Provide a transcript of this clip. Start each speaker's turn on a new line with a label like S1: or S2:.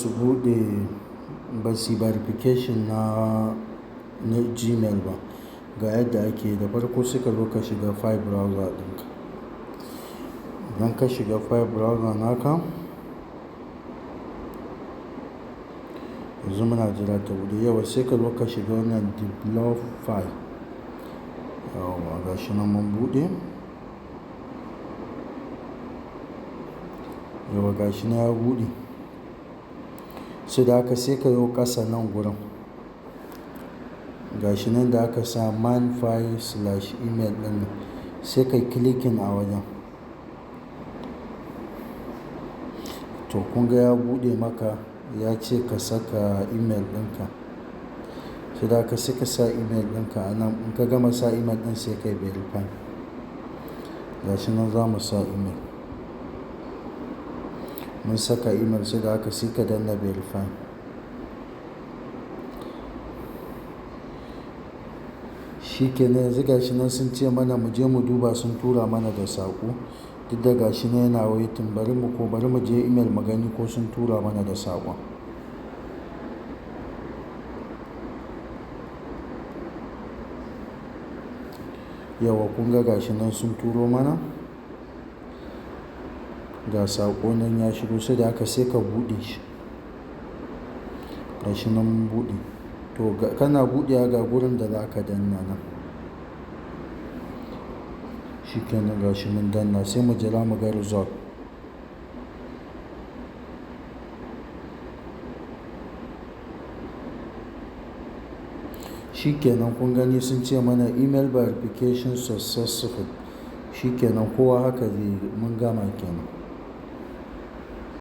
S1: su buɗe ba su verification na Gmail ba, ga yadda ake. Da farko sai ka zo ka shiga file browser ɗinka. Idan ka shiga file browser naka, yanzu muna jira ta buɗe. Yawa sai ka zo ka shiga wannan develop file. Yawa ga shi nan mun buɗe. Yawa ga shi nan ya buɗe. Sai da haka sai ka yi ƙasa nan gurin. Ga shi nan da aka sa man file/email ɗin, sai ka yi clicking a wajen. To kun ga ya buɗe maka, ya ce ka saka email ɗinka. Sai da haka sai ka sa email ɗinka a nan. In ka gama sa email ɗin sai ka yi verify. Ga shi nan za mu sa email. Mun saka email, sai da haka sai ka danna verify. Shi kenan, yanzu ga shi nan sun ce mana mu je mu duba, sun tura mana da saƙo. Duk da ga shi nan yana waiting, bari mu je email mu gani ko sun tura mana da saƙon. Yawa kun ga shi nan sun turo mana ga saƙo nan ya shigo. Sai da haka sai ka buɗe shi. Ga shi nan buɗe. To kana buɗewa ga gurin da za ka danna nan. Shi kenan, ga shi mun danna, sai mu jira mu ga result. Shi kenan, kun gani sun ce mana email verification successful. Shi kenan, kowa haka zai yi, mun gama kenan.